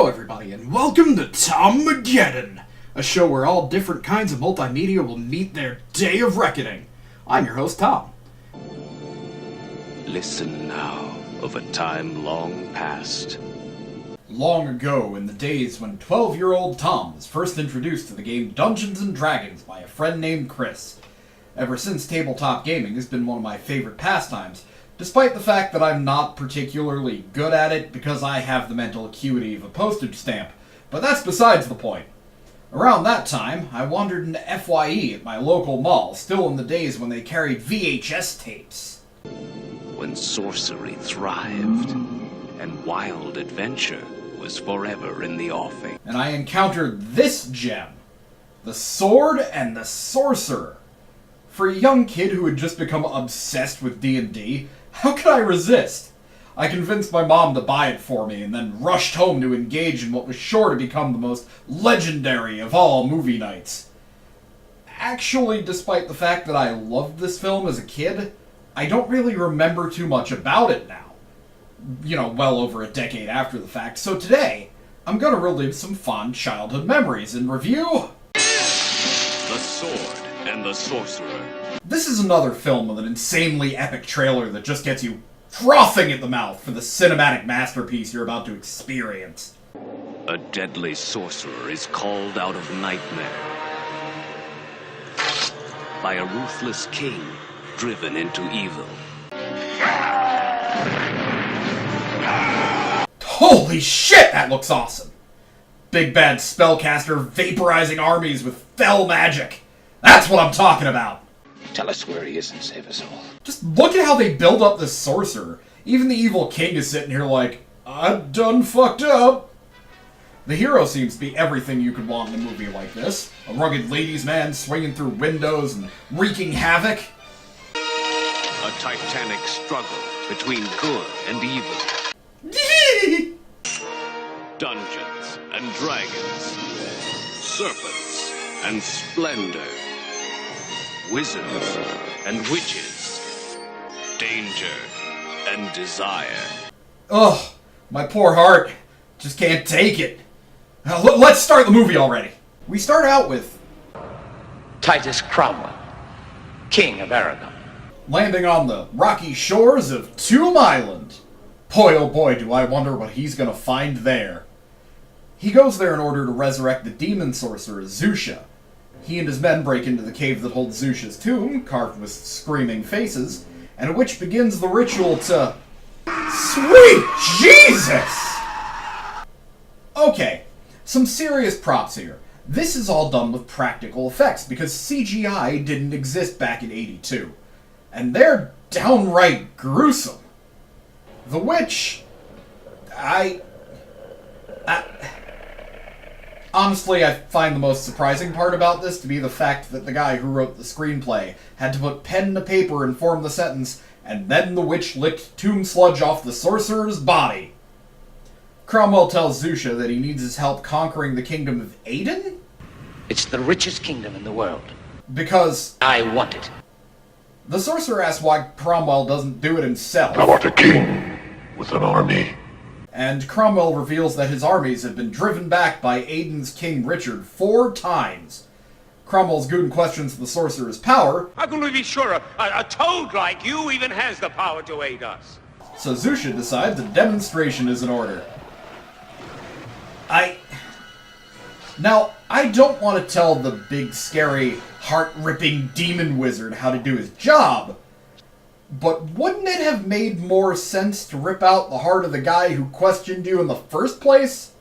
Hello everybody, and welcome to Tommageddon, a show where all different kinds of multimedia will meet their day of reckoning. I'm your host, Tom. Listen now of a time long past. Long ago, in the days when 12-year-old Tom was first introduced to the game Dungeons & Dragons by a friend named Chris. Ever since tabletop gaming has been one of my favorite pastimes, despite the fact that I'm not particularly good at it because I have the mental acuity of a postage stamp. But that's besides the point. Around that time, I wandered into FYE at my local mall, still in the days when they carried VHS tapes. When sorcery thrived, and wild adventure was forever in the offing. And I encountered this gem, the Sword and the Sorcerer. For a young kid who had just become obsessed with D&D, how could I resist? I convinced my mom to buy it for me and then rushed home to engage in what was sure to become the most legendary of all movie nights. Actually, despite the fact that I loved this film as a kid, I don't really remember too much about it now. You know, well over a decade after the fact, so today, I'm gonna relive some fond childhood memories and review... The Sword and the Sorcerer. This is another film with an insanely epic trailer that just gets you frothing at the mouth for the cinematic masterpiece you're about to experience. A deadly sorcerer is called out of nightmare by a ruthless king driven into evil. Holy shit, that looks awesome! Big bad spellcaster vaporizing armies with fell magic. That's what I'm talking about! Tell us where he is and save us all. Just look at how they build up this sorcerer. Even the evil king is sitting here like, I done fucked up. The hero seems to be everything you could want in a movie like this. A rugged ladies' man swinging through windows and wreaking havoc. A titanic struggle between good and evil. Dungeons and dragons. Serpents and splendor. Wizards and witches, danger and desire. Ugh, my poor heart just can't take it. Let's start the movie already. We start out with Titus Cromwell, King of Aragon. landing on the rocky shores of Tomb Island. Boy, oh boy, do I wonder what he's gonna find there. He goes there in order to resurrect the demon sorcerer Zusha. He and his men break into the cave that holds Zusha's tomb, carved with screaming faces, and at which begins the ritual to... Sweet Jesus! Okay, some serious props here. This is all done with practical effects, because CGI didn't exist back in '82. And they're downright gruesome. The witch... Honestly, I find the most surprising part about this to be the fact that the guy who wrote the screenplay had to put pen to paper and form the sentence, and then the witch licked tomb sludge off the sorcerer's body. Cromwell tells Zusha that he needs his help conquering the kingdom of Aden? It's the richest kingdom in the world. Because... I want it. The sorcerer asks why Cromwell doesn't do it himself. I want a king with an army. And Cromwell reveals that his armies have been driven back by Aiden's King Richard 4 times. Cromwell's goon questions the sorcerer's power. How can we be sure a toad like you even has the power to aid us? So Zusha decides a demonstration is in order. Now, I don't want to tell the big, scary, heart-ripping demon wizard how to do his job, but wouldn't it have made more sense to rip out the heart of the guy who questioned you in the first place?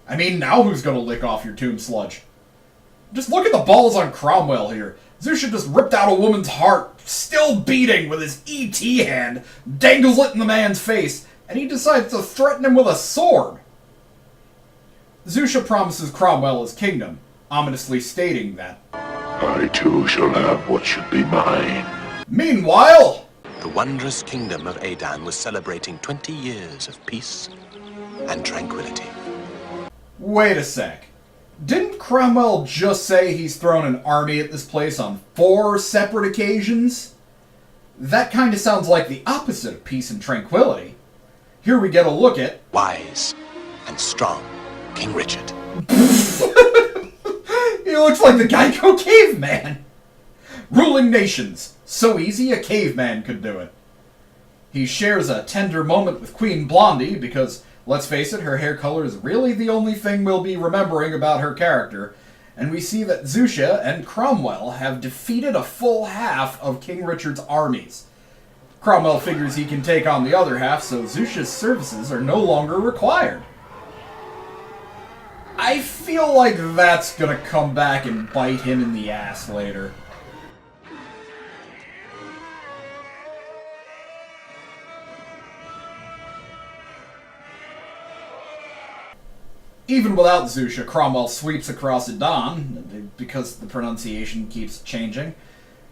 I mean, now who's gonna lick off your tomb sludge? Just look at the balls on Cromwell here. Zusha just ripped out a woman's heart, still beating with his E.T. hand, dangles it in the man's face, and he decides to threaten him with a sword. Zusha promises Cromwell his kingdom, ominously stating that I too shall have what should be mine. Meanwhile, the wondrous kingdom of Adan was celebrating 20 years of peace and tranquility. Wait a sec. Didn't Cromwell just say he's thrown an army at this place on 4 separate occasions? That kind of sounds like the opposite of peace and tranquility. Here we get a look at... Wise, and strong King Richard. He looks like the Geico caveman! Ruling nations. So easy a caveman could do it. He shares a tender moment with Queen Blondie because, let's face it, her hair color is really the only thing we'll be remembering about her character, and we see that Zusha and Cromwell have defeated a full half of King Richard's armies. Cromwell figures he can take on the other half, so Zusha's services are no longer required. I feel like that's gonna come back and bite him in the ass later. Even without Zusha, Cromwell sweeps across Edon, because the pronunciation keeps changing,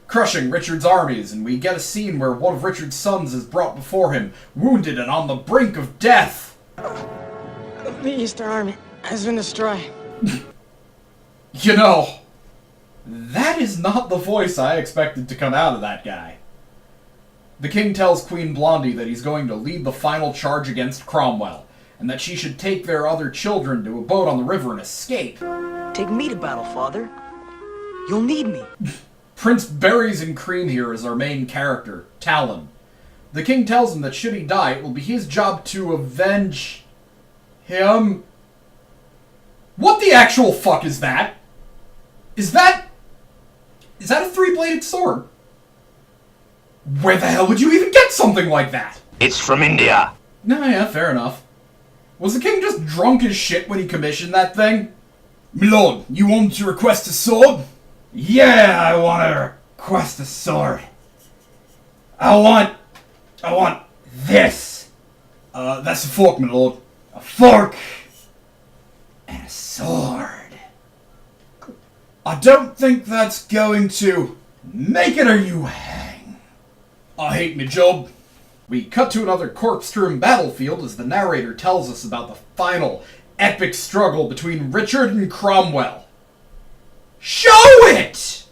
crushing Richard's armies, and we get a scene where one of Richard's sons is brought before him, wounded and on the brink of death. The Eastern Army has been destroyed. You know, that is not the voice I expected to come out of that guy. The king tells Queen Blondie that he's going to lead the final charge against Cromwell, and that she should take their other children to a boat on the river and escape. Take me to battle, father. You'll need me. Prince Berries and Cream here is our main character, Talon. The king tells him that should he die, it will be his job to avenge him. What the actual fuck is that? Is that a three-bladed sword? Where the hell would you even get something like that? It's from India. Nah, yeah, fair enough. Was the king just drunk as shit when he commissioned that thing? Milord, you want to request a sword? Yeah, I want to request a sword. I want this. That's a fork, my lord. A fork and a sword. I don't think that's going to make it or you hang. I hate my job. We cut to another corpse-strewn battlefield as the narrator tells us about the final, epic struggle between Richard and Cromwell. Show it!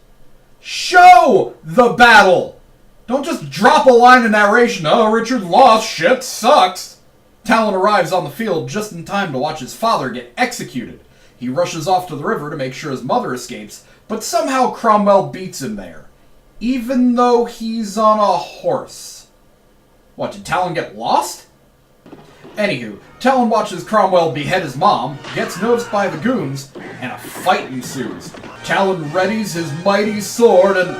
Show the battle! Don't just drop a line of narration, oh, Richard lost, shit sucks. Talon arrives on the field just in time to watch his father get executed. He rushes off to the river to make sure his mother escapes, but somehow Cromwell beats him there, even though he's on a horse. What, did Talon get lost? Anywho, Talon watches Cromwell behead his mom, gets noticed by the goons, and a fight ensues. Talon readies his mighty sword and...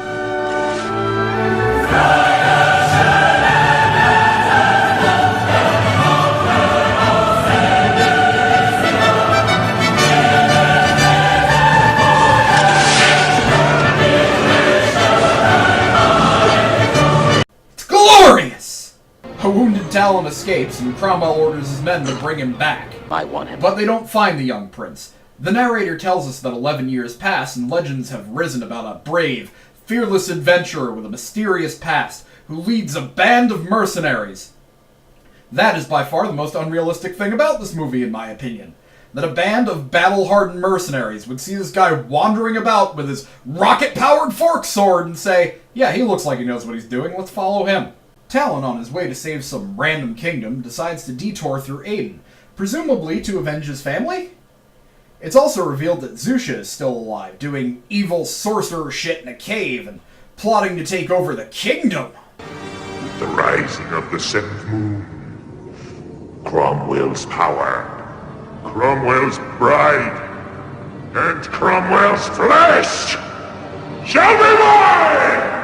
It's glorious! A wounded Talon escapes, and Cromwell orders his men to bring him back. I want him. But they don't find the young prince. The narrator tells us that 11 years pass, and legends have risen about a brave, fearless adventurer with a mysterious past who leads a band of mercenaries. That is by far the most unrealistic thing about this movie, in my opinion. That a band of battle-hardened mercenaries would see this guy wandering about with his rocket-powered fork sword and say, yeah, he looks like he knows what he's doing, let's follow him. Talon, on his way to save some random kingdom, decides to detour through Aden, presumably to avenge his family? It's also revealed that Zusha is still alive, doing evil sorcerer shit in a cave and plotting to take over the kingdom. With the rising of the seventh moon, Cromwell's power, Cromwell's bride, and Cromwell's flesh shall be mine!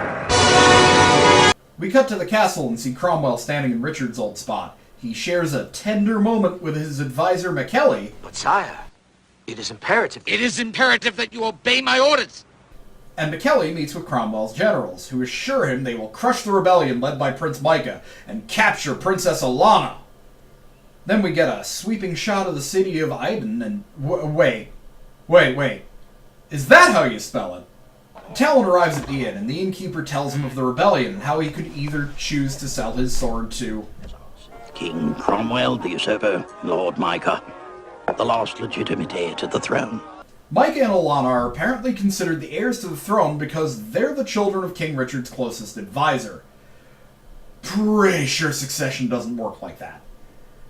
We cut to the castle and see Cromwell standing in Richard's old spot. He shares a tender moment with his advisor, McKelly. But sire, it is imperative. It is imperative that you obey my orders. And McKelly meets with Cromwell's generals, who assure him they will crush the rebellion led by Prince Micah and capture Princess Alana. Then we get a sweeping shot of the city of Aden and... Wait. Is that how you spell it? Talon arrives at the inn, and the innkeeper tells him of the rebellion and how he could either choose to sell his sword to... King Cromwell, the usurper, Lord Micah, the last legitimate heir to the throne. Micah and Alana are apparently considered the heirs to the throne because they're the children of King Richard's closest advisor. Pretty sure succession doesn't work like that.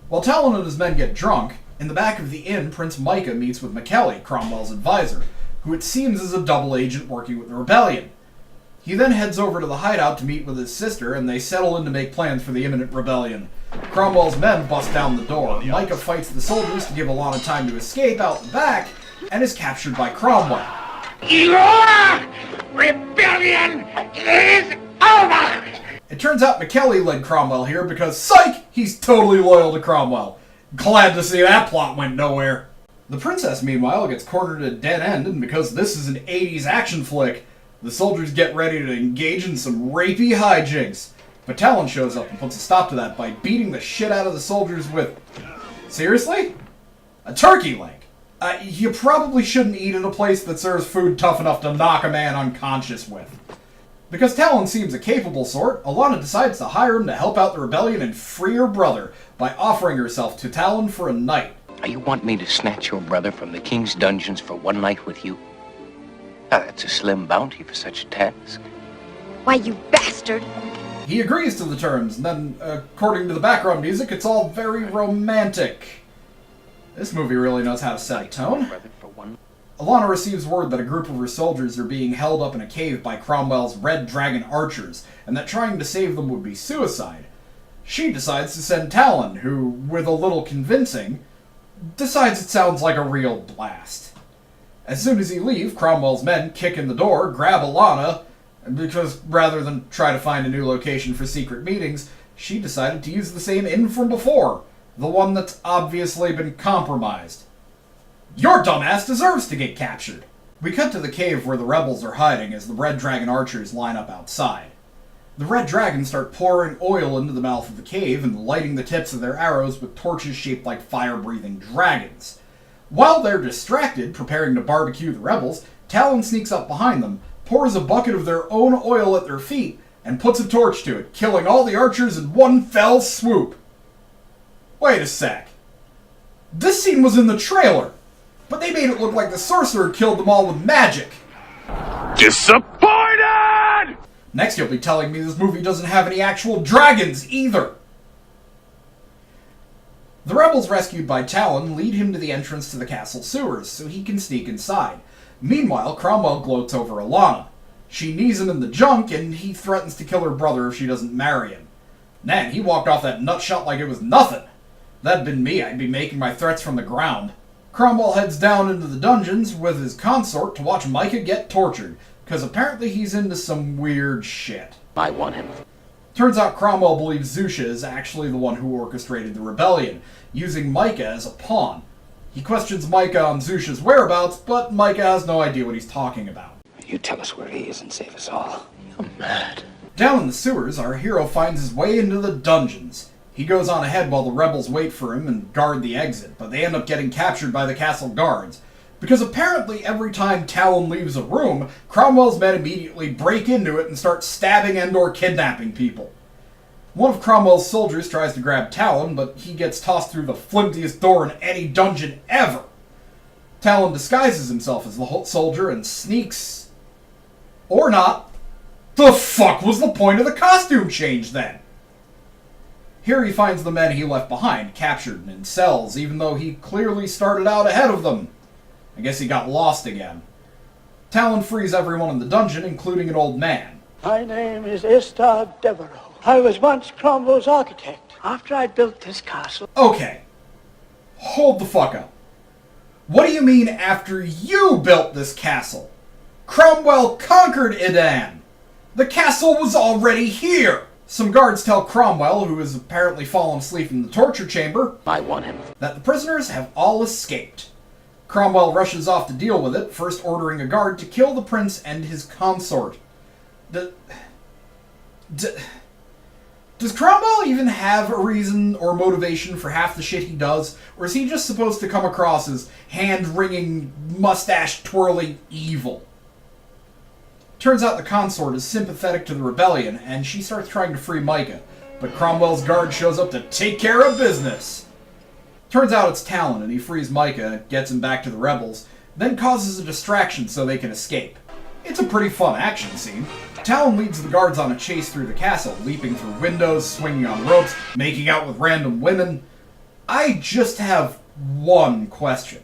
While Talon and his men get drunk, In the back of the inn, Prince Micah meets with McKelly, Cromwell's advisor, who it seems is a double agent working with the rebellion. He then heads over to the hideout to meet with his sister, and they settle in to make plans for the imminent rebellion. Cromwell's men bust down the door. Micah fights the soldiers to give Alana time to escape out the back, and is captured by Cromwell. Your rebellion is over! It turns out McKelly led Cromwell here because, psych, he's totally loyal to Cromwell. Glad to see that plot went nowhere. The princess, meanwhile, gets cornered at a dead end, and because this is an 80s action flick, the soldiers get ready to engage in some rapey hijinks. But Talon shows up and puts a stop to that by beating the shit out of the soldiers with... Seriously? A turkey leg? You probably shouldn't eat at a place that serves food tough enough to knock a man unconscious with. Because Talon seems a capable sort, Alana decides to hire him to help out the rebellion and free her brother by offering herself to Talon for a night. You want me to snatch your brother from the king's dungeons for one night with you? Now, that's a slim bounty for such a task. Why, you bastard! He agrees to the terms, and then, according to the background music, it's all very romantic. This movie really knows how to set a tone. Alana receives word that a group of her soldiers are being held up in a cave by Cromwell's Red Dragon archers, and that trying to save them would be suicide. She decides to send Talon, who, with a little convincing, decides it sounds like a real blast. As soon as he leaves, Cromwell's men kick in the door, grab Alana, because rather than try to find a new location for secret meetings, she decided to use the same inn from before, the one that's obviously been compromised. Your dumbass deserves to get captured! We cut to the cave where the rebels are hiding as the Red Dragon archers line up outside. The Red Dragons start pouring oil into the mouth of the cave and lighting the tips of their arrows with torches shaped like fire-breathing dragons. While they're distracted, preparing to barbecue the rebels, Talon sneaks up behind them, pours a bucket of their own oil at their feet, and puts a torch to it, killing all the archers in one fell swoop. Wait a sec. This scene was in the trailer, but they made it look like the Sorcerer killed them all with magic. Disappointed! Next you'll be telling me this movie doesn't have any actual dragons either. The rebels rescued by Talon lead him to the entrance to the castle sewers so he can sneak inside. Meanwhile, Cromwell gloats over Alana. She knees him in the junk and he threatens to kill her brother if she doesn't marry him. Man, he walked off that nutshot like it was nothing. That'd been me, I'd be making my threats from the ground. Cromwell heads down into the dungeons with his consort to watch Micah get tortured, because apparently he's into some weird shit. I want him. Turns out Cromwell believes Zusha is actually the one who orchestrated the rebellion, using Micah as a pawn. He questions Micah on Zusha's whereabouts, but Micah has no idea what he's talking about. You tell us where he is and save us all. You're mad. Down in the sewers, our hero finds his way into the dungeons. He goes on ahead while the rebels wait for him and guard the exit, but they end up getting captured by the castle guards. Because apparently every time Talon leaves a room, Cromwell's men immediately break into it and start stabbing and/or kidnapping people. One of Cromwell's soldiers tries to grab Talon, but he gets tossed through the flimsiest door in any dungeon ever. Talon disguises himself as the soldier and sneaks. Or not. The fuck was the point of the costume change then? Here he finds the men he left behind, captured and in cells, even though he clearly started out ahead of them. I guess he got lost again. Talon frees everyone in the dungeon, including an old man. My name is Esther Devereux. I was once Cromwell's architect. After I built this castle... Okay. Hold the fuck up. What do you mean after you built this castle? Cromwell conquered Edan. The castle was already here. Some guards tell Cromwell, who has apparently fallen asleep in the torture chamber, I want him. that the prisoners have all escaped. Cromwell rushes off to deal with it, first ordering a guard to kill the prince and his consort. Does Cromwell even have a reason or motivation for half the shit he does? Or is he just supposed to come across as hand-wringing, mustache-twirling evil? Turns out the consort is sympathetic to the rebellion, and she starts trying to free Micah, but Cromwell's guard shows up to take care of business. Turns out it's Talon, and he frees Micah, gets him back to the rebels, then causes a distraction so they can escape. It's a pretty fun action scene. Talon leads the guards on a chase through the castle, leaping through windows, swinging on ropes, making out with random women. I just have one question.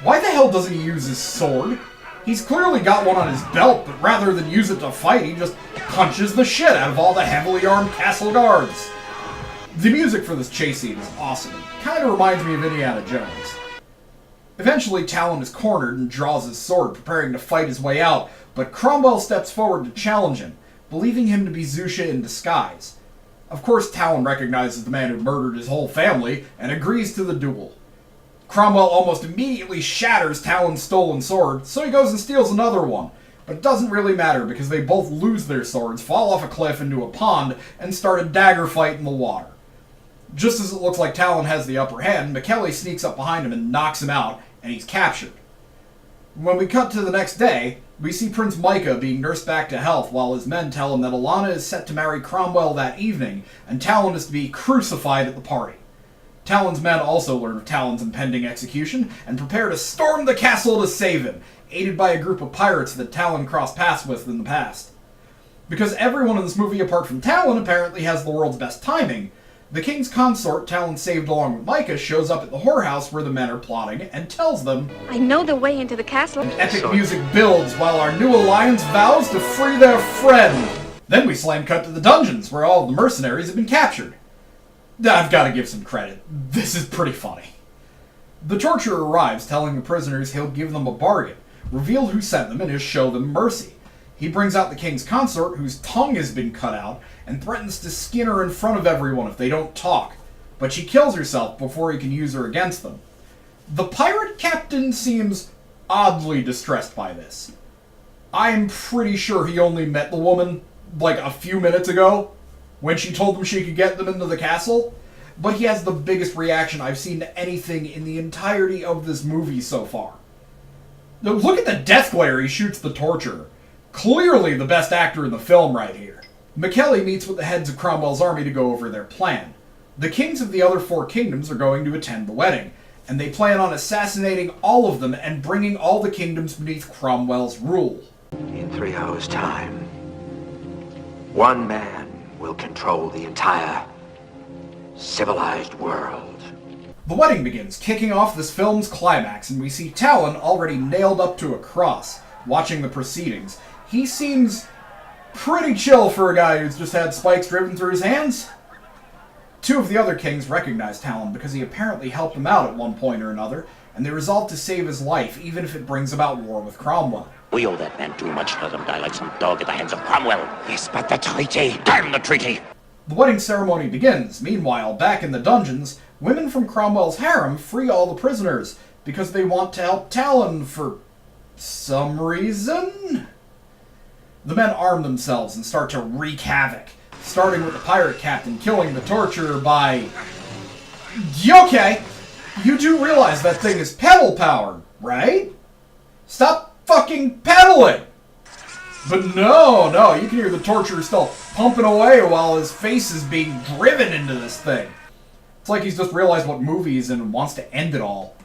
Why the hell doesn't he use his sword? He's clearly got one on his belt, but rather than use it to fight, he just punches the shit out of all the heavily armed castle guards. The music for this chase scene is awesome. It kind of reminds me of Indiana Jones. Eventually, Talon is cornered and draws his sword, preparing to fight his way out, but Cromwell steps forward to challenge him, believing him to be Zusha in disguise. Of course, Talon recognizes the man who murdered his whole family and agrees to the duel. Cromwell almost immediately shatters Talon's stolen sword, so he goes and steals another one. But it doesn't really matter because they both lose their swords, fall off a cliff into a pond, and start a dagger fight in the water. Just as it looks like Talon has the upper hand, McKelly sneaks up behind him and knocks him out, and he's captured. When we cut to the next day, we see Prince Micah being nursed back to health while his men tell him that Alana is set to marry Cromwell that evening, and Talon is to be crucified at the party. Talon's men also learn of Talon's impending execution and prepare to storm the castle to save him, aided by a group of pirates that Talon crossed paths with in the past. Because everyone in this movie apart from Talon apparently has the world's best timing, the king's consort Talon saved along with Micah shows up at the whorehouse where the men are plotting and tells them, I know the way into the castle. Epic music builds while our new alliance vows to free their friend. Then we slam cut to the dungeons where all of the mercenaries have been captured. I've got to give some credit. This is pretty funny. The torturer arrives telling the prisoners he'll give them a bargain, reveal who sent them, and he'll show them mercy. He brings out the king's consort, whose tongue has been cut out, and threatens to skin her in front of everyone if they don't talk. But she kills herself before he can use her against them. The pirate captain seems oddly distressed by this. I'm pretty sure he only met the woman, like, a few minutes ago, when she told him she could get them into the castle, but he has the biggest reaction I've seen to anything in the entirety of this movie so far. Now, look at the death glare he shoots the torturer. Clearly the best actor in the film right here. McKelly meets with the heads of Cromwell's army to go over their plan. The kings of the other 4 kingdoms are going to attend the wedding, and they plan on assassinating all of them and bringing all the kingdoms beneath Cromwell's rule. In 3 hours' time, one man will control the entire civilized world. The wedding begins, kicking off this film's climax, and we see Talon already nailed up to a cross, watching the proceedings. He seems pretty chill for a guy who's just had spikes driven through his hands. 2 of the other kings recognize Talon because he apparently helped them out at one point or another, and they resolve to save his life, even if it brings about war with Cromwell. We owe that man too much to let him die like some dog at the hands of Cromwell. Yes, but the treaty! Damn the treaty! The wedding ceremony begins. Meanwhile, back in the dungeons, women from Cromwell's harem free all the prisoners, because they want to help Talon for some reason? The men arm themselves and start to wreak havoc, starting with the pirate captain killing the torturer by... Okay, you do realize that thing is pedal-powered, right? Stop fucking pedaling! But no, you can hear the torturer still pumping away while his face is being driven into this thing. It's like he's just realized what movie he's in and wants to end it all.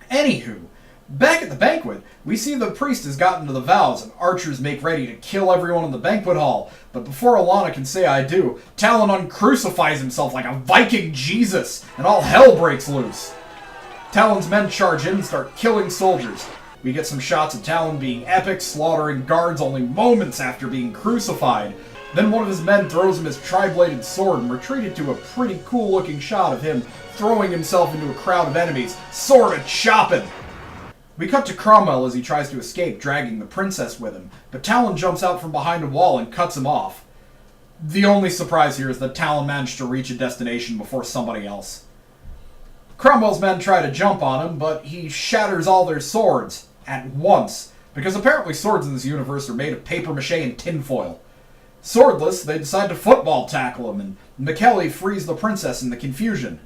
Anywho, back at the banquet, we see the priest has gotten to the vows and archers make ready to kill everyone in the banquet hall. But before Alana can say I do, Talon uncrucifies himself like a Viking Jesus, and all hell breaks loose. Talon's men charge in and start killing soldiers. We get some shots of Talon being epic, slaughtering guards only moments after being crucified. Then one of his men throws him his tri-bladed sword and retreated to a pretty cool looking shot of him throwing himself into a crowd of enemies, sword a-chopping. We cut to Cromwell as he tries to escape, dragging the princess with him, but Talon jumps out from behind a wall and cuts him off. The only surprise here is that Talon managed to reach a destination before somebody else. Cromwell's men try to jump on him, but he shatters all their swords at once, because apparently swords in this universe are made of paper-mache and tinfoil. Swordless, they decide to football tackle him, and McKelly frees the princess in the confusion.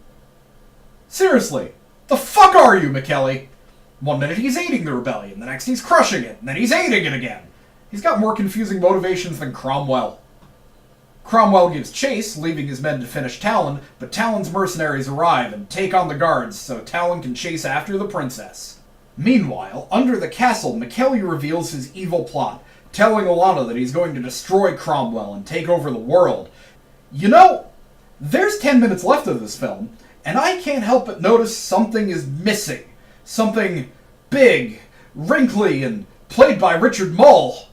Seriously, the fuck are you, McKelly? One minute he's aiding the rebellion, the next he's crushing it, and then he's aiding it again. He's got more confusing motivations than Cromwell. Cromwell gives chase, leaving his men to finish Talon, but Talon's mercenaries arrive and take on the guards so Talon can chase after the princess. Meanwhile, under the castle, McKelly reveals his evil plot, telling Alana that he's going to destroy Cromwell and take over the world. You know, there's 10 minutes left of this film, and I can't help but notice something is missing. Something big, wrinkly, and played by Richard Mull.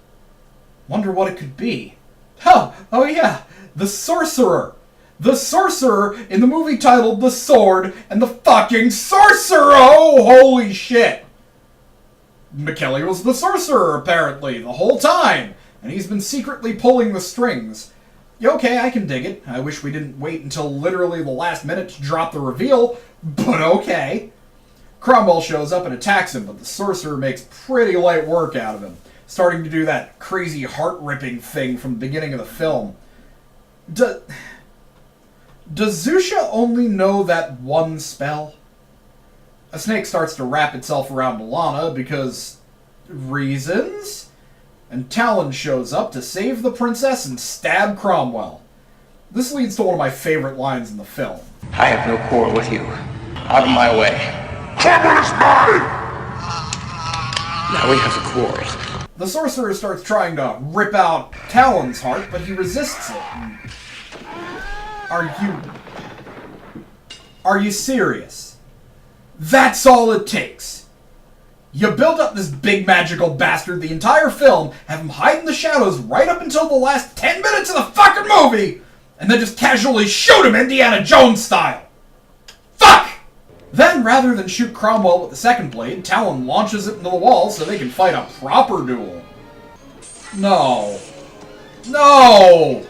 Wonder what it could be. Oh yeah, the Sorcerer! The Sorcerer in the movie titled The Sword and the fucking Sorcerer! Oh, holy shit! McKelly was the Sorcerer, apparently, the whole time, and he's been secretly pulling the strings. Okay, I can dig it. I wish we didn't wait until literally the last minute to drop the reveal, but okay. Cromwell shows up and attacks him, but the Sorcerer makes pretty light work out of him, starting to do that crazy heart-ripping thing from the beginning of the film. Does Zusha only know that one spell? A snake starts to wrap itself around Milana because... reasons? And Talon shows up to save the princess and stab Cromwell. This leads to one of my favorite lines in the film. I have no quarrel with you. Out of my way. Cromwell is mine! Now we have a quarrel. The Sorcerer starts trying to rip out Talon's heart, but he resists it. Are you serious? That's all it takes. You build up this big magical bastard the entire film, have him hide in the shadows right up until the last 10 minutes of the fucking movie, and then just casually shoot him Indiana Jones style. Fuck! Then, rather than shoot Cromwell with the second blade, Talon launches it into the wall so they can fight a proper duel. No. No!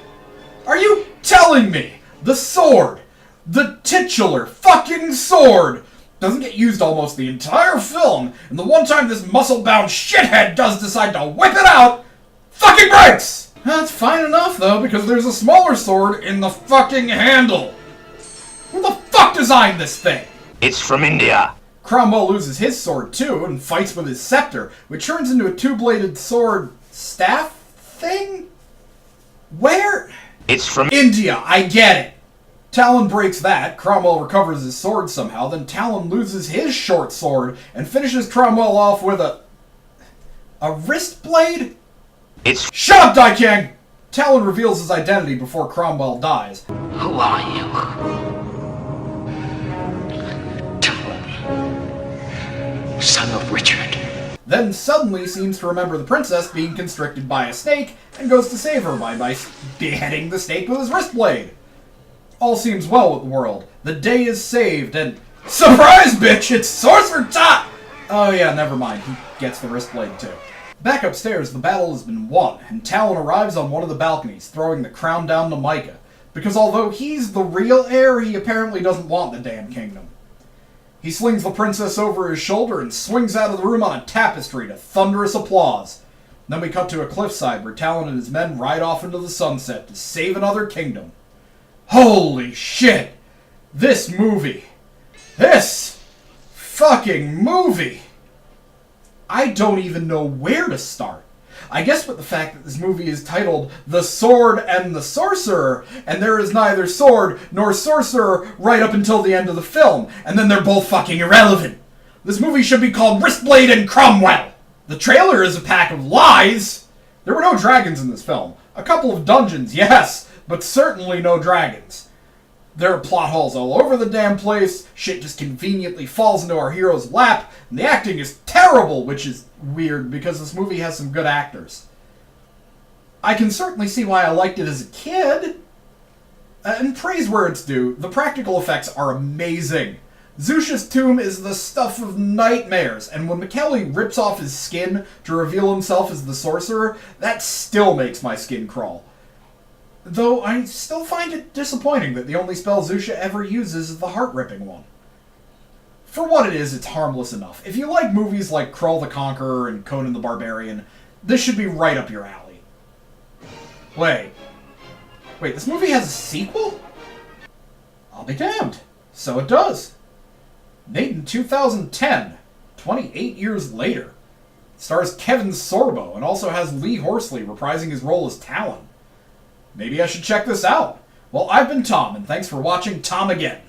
Are you telling me the sword, the titular fucking sword, doesn't get used almost the entire film, and the one time this muscle-bound shithead does decide to whip it out, fucking breaks! That's fine enough, though, because there's a smaller sword in the fucking handle. Who the fuck designed this thing? It's from India. Cromwell loses his sword, too, and fights with his scepter, which turns into a two-bladed sword staff thing? Where? It's from India, I get it. Talon breaks that, Cromwell recovers his sword somehow, then Talon loses his short sword and finishes Cromwell off with a wrist blade? Shut up, Daikang! Talon reveals his identity before Cromwell dies. Who are you? Talon, son of Richard. Then suddenly seems to remember the princess being constricted by a snake and goes to save her by beheading the snake with his wrist blade. All seems well with the world. The day is saved, and... surprise, bitch! It's Sorcerer time! Oh yeah, never mind. He gets the wrist blade, too. Back upstairs, the battle has been won, and Talon arrives on one of the balconies, throwing the crown down to Micah. Because although he's the real heir, he apparently doesn't want the damn kingdom. He slings the princess over his shoulder and swings out of the room on a tapestry to thunderous applause. Then we cut to a cliffside where Talon and his men ride off into the sunset to save another kingdom. Holy shit! This movie. This fucking movie! I don't even know where to start. I guess with the fact that this movie is titled The Sword and the Sorcerer, and there is neither sword nor sorcerer right up until the end of the film, and then they're both fucking irrelevant. This movie should be called Wristblade and Cromwell! The trailer is a pack of lies! There were no dragons in this film. A couple of dungeons, yes, but certainly no dragons. There are plot holes all over the damn place, shit just conveniently falls into our hero's lap, and the acting is terrible, which is weird because this movie has some good actors. I can certainly see why I liked it as a kid. And praise where it's due, the practical effects are amazing. Zusha's tomb is the stuff of nightmares, and when McKelly rips off his skin to reveal himself as the Sorcerer, that still makes my skin crawl. Though I still find it disappointing that the only spell Zusha ever uses is the heart-ripping one. For what it is, it's harmless enough. If you like movies like Krull the Conqueror and Conan the Barbarian, this should be right up your alley. Wait, this movie has a sequel? I'll be damned. So it does. Made in 2010, 28 years later. It stars Kevin Sorbo and also has Lee Horsley reprising his role as Talon. Maybe I should check this out. Well, I've been Tom, and thanks for watching Tommageddon.